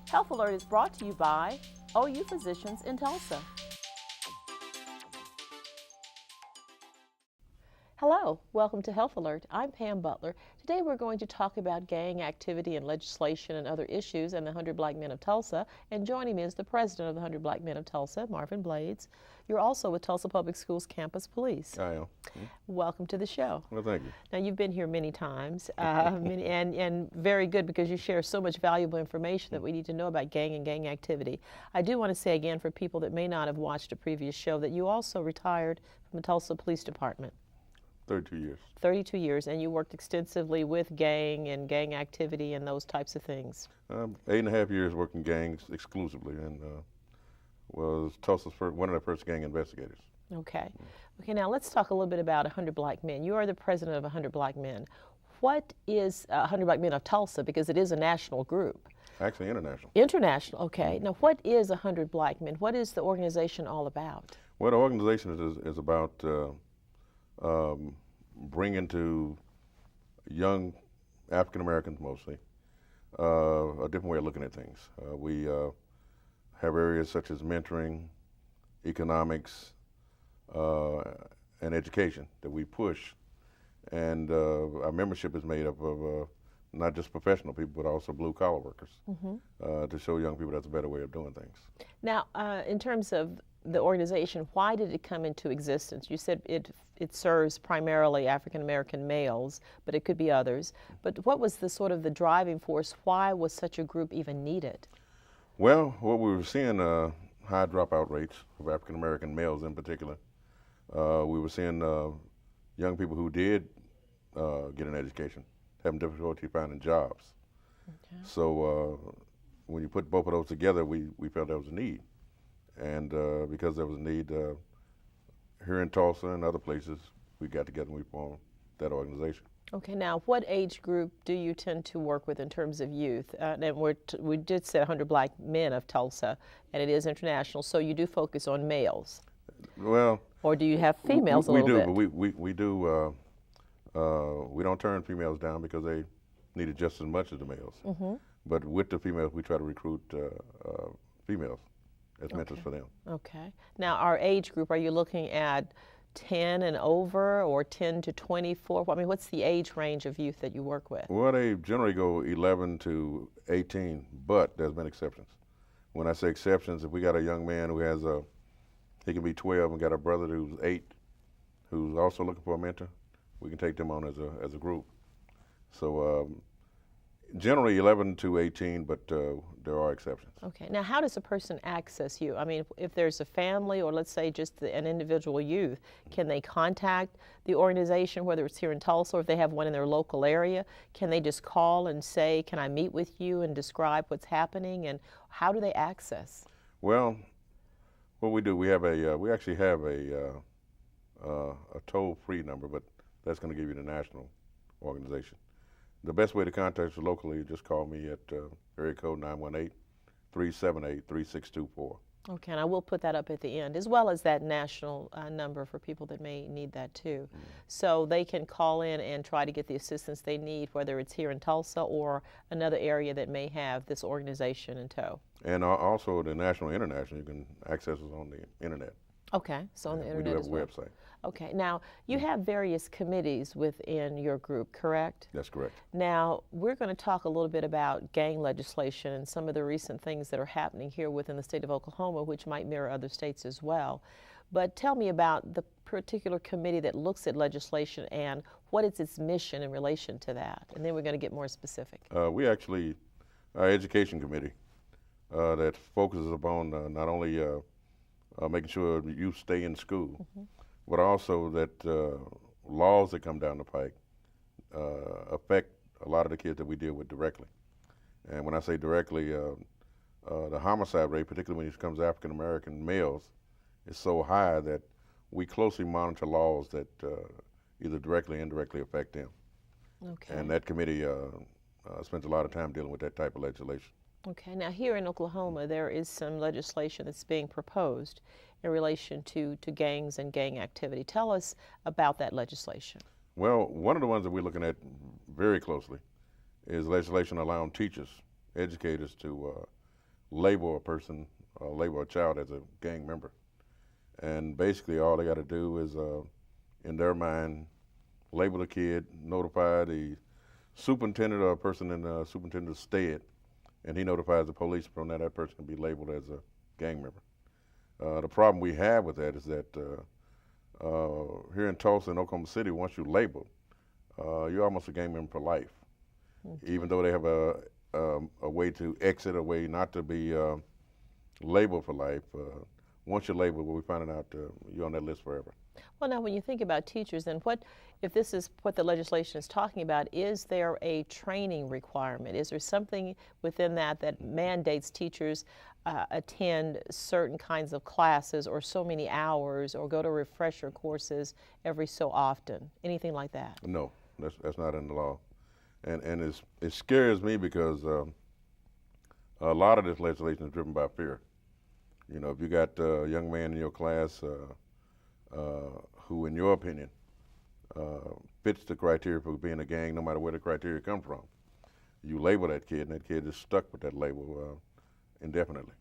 Health Alert is brought to you by OU Physicians in Tulsa. Hello, welcome to Health Alert. I'm Pam Butler. Today we're going to talk about gang activity and legislation and other issues and the 100 Black Men of Tulsa. And joining me is the president of the 100 Black Men of Tulsa, Marvin Blades. You're also with Tulsa Public Schools Campus Police. I am. Welcome to the show. Well, thank you. Now, you've been here many times, and very good because you share so much valuable information that we need to know about gang and gang activity. I do want to say again for people that may not have watched a previous show that you also retired from the Tulsa Police Department. 32 years. 32 years, and you worked extensively with gang and gang activity and those types of things. 8.5 years working gangs exclusively, and was Tulsa's one of the first gang investigators. Okay. Okay, now let's talk a little bit about 100 Black Men. You are the president of 100 Black Men. What is 100 Black Men of Tulsa, because it is a national group? Actually international. International, okay. Now what is 100 Black Men? What is the organization all about? Well, the organization is about bringing to young African Americans mostly a different way of looking at things. We have areas such as mentoring, economics, and education that we push, and our membership is made up of not just professional people, but also blue-collar workers, to show young people that's a better way of doing things. Now, in terms of the organization, why did it come into existence? You said it serves primarily African American males, but it could be others. But what was the sort of the driving force? Why was such a group even needed? Well, what we were seeing high dropout rates of African American males in particular. We were seeing young people who did get an education having difficulty finding jobs. Okay. So when you put both of those together, we felt there was a need. And because there was a need here in Tulsa and other places, we got together and we formed that organization. Okay, now what age group do you tend to work with in terms of youth? And we did say 100 Black Men of Tulsa, and it is international, so you do focus on males. Well, or do you have females a little bit? We do, but we do. We don't turn females down because they need it just as much as the males. But with the females, we try to recruit females as mentors for them. Okay. Now, our age group, are you looking at 10 and over or 10 to 24? I mean, what's the age range of youth that you work with? Well, they generally go 11 to 18, but there's been exceptions. When I say exceptions, if we got a young man who has he can be 12 and got a brother who's 8, who's also looking for a mentor, we can take them on as a group. So generally 11 to 18, but there are exceptions. Okay. Now, how does a person access you? I mean, if there's a family or let's say just an individual youth, can they contact the organization, whether it's here in Tulsa or if they have one in their local area? Can they just call and say, can I meet with you and describe what's happening? And how do they access? Well, what we do, we actually have a toll-free number, but that's going to give you the national organization. The best way to contact us locally, just call me at area code 918-378-3624. Okay, and I will put that up at the end, as well as that national number for people that may need that too. So they can call in and try to get the assistance they need, whether it's here in Tulsa or another area that may have this organization in tow. And also the national and international, you can access us on the internet. Okay, so on the internet as well. We do have a website. Okay, now you have various committees within your group, correct? That's correct. Now, we're going to talk a little bit about gang legislation and some of the recent things that are happening here within the state of Oklahoma, which might mirror other states as well. But tell me about the particular committee that looks at legislation and what is its mission in relation to that. And then we're going to get more specific. Our education committee that focuses upon not only making sure youth stay in school, but also that laws that come down the pike affect a lot of the kids that we deal with directly. And when I say directly, the homicide rate, particularly when it comes to African American males, is so high that we closely monitor laws that either directly or indirectly affect them. Okay. And that committee spends a lot of time dealing with that type of legislation. Okay, now here in Oklahoma, there is some legislation that's being proposed in relation to gangs and gang activity. Tell us about that legislation. Well, one of the ones that we're looking at very closely is legislation allowing teachers, educators to label a person, label a child as a gang member. And basically all they got to do is, in their mind, label the kid, notify the superintendent or a person in the superintendent's stead, and he notifies the police. From that person can be labeled as a gang member. The problem we have with that is that here in Tulsa and Oklahoma City, once you label, you're almost a gang member for life. Okay. Even though they have a way to exit, a way not to be labeled for life. Once you're labeled, we're finding out you're on that list forever. Well, now when you think about teachers, then what, if this is what the legislation is talking about, is there a training requirement? Is there something within that that mandates teachers attend certain kinds of classes or so many hours or go to refresher courses every so often? Anything like that? No, that's not in the law. And it scares me because a lot of this legislation is driven by fear. You know, if you got a young man in your class who, in your opinion, fits the criteria for being a gang, no matter where the criteria come from, you label that kid, and that kid is stuck with that label indefinitely.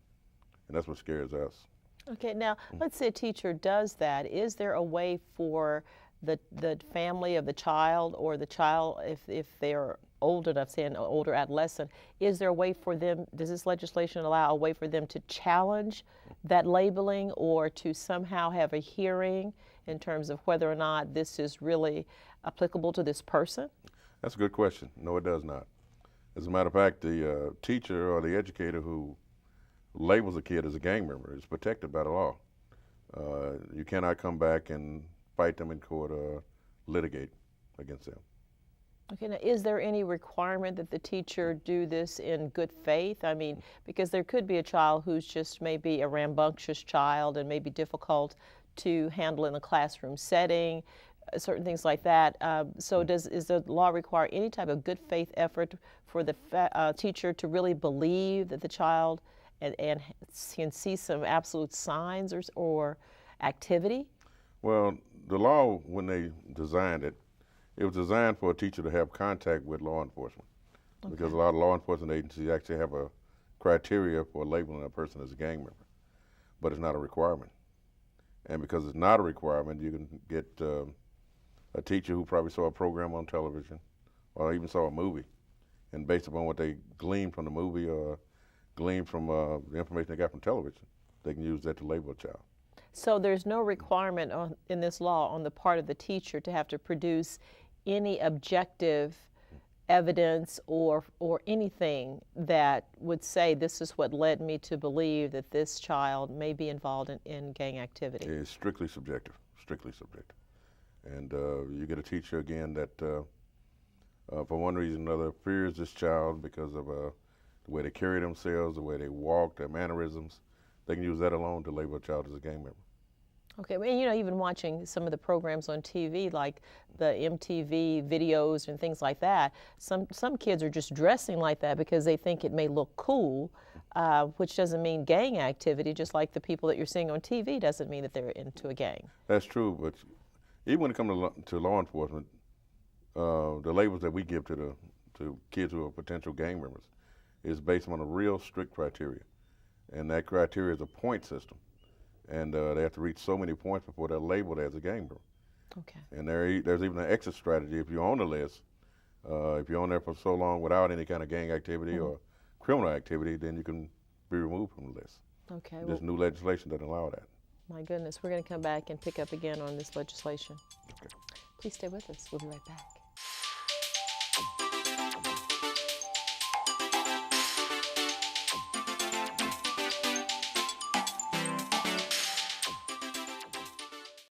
And that's what scares us. Okay, now let's say a teacher does that. Is there a way for the family of the child, or the child, if they're old enough, say an older adolescent, is there a way for them, does this legislation allow a way for them to challenge that labeling, or to somehow have a hearing in terms of whether or not this is really applicable to this person? That's a good question. No, it does not. As a matter of fact, the teacher or the educator who labels a kid as a gang member is protected by the law. You cannot come back and fight them in court or litigate against them. Okay, now is there any requirement that the teacher do this in good faith? I mean, because there could be a child who's just maybe a rambunctious child and may be difficult to handle in the classroom setting, certain things like that. So is the law require any type of good faith effort for the teacher to really believe that the child and can see some absolute signs or activity? Well, the law, when they designed it, it was designed for a teacher to have contact with law enforcement. Okay. Because a lot of law enforcement agencies actually have a criteria for labeling a person as a gang member, but it's not a requirement. And because it's not a requirement, you can get a teacher who probably saw a program on television or even saw a movie, and based upon what they gleaned from the movie or gleaned from the information they got from television, they can use that to label a child. So there's no requirement in this law on the part of the teacher to have to produce any objective evidence or anything that would say this is what led me to believe that this child may be involved in gang activity. It's strictly subjective, strictly subjective. And you get a teacher, again, that for one reason or another fears this child because of the way they carry themselves, the way they walk, their mannerisms. They can use that alone to label a child as a gang member. Okay, well, you know, even watching some of the programs on TV, like the MTV videos and things like that, some kids are just dressing like that because they think it may look cool, which doesn't mean gang activity, just like the people that you're seeing on TV doesn't mean that they're into a gang. That's true, but even when it comes to law enforcement, the labels that we give to kids who are potential gang members is based on a real strict criteria. And that criteria is a point system. And they have to reach so many points before they're labeled as a gang member. Okay. And there's even an exit strategy. If you're on the list, if you're on there for so long without any kind of gang activity or criminal activity, then you can be removed from the list. Okay. This new legislation doesn't allow that. My goodness, we're going to come back and pick up again on this legislation. Okay. Please stay with us. We'll be right back.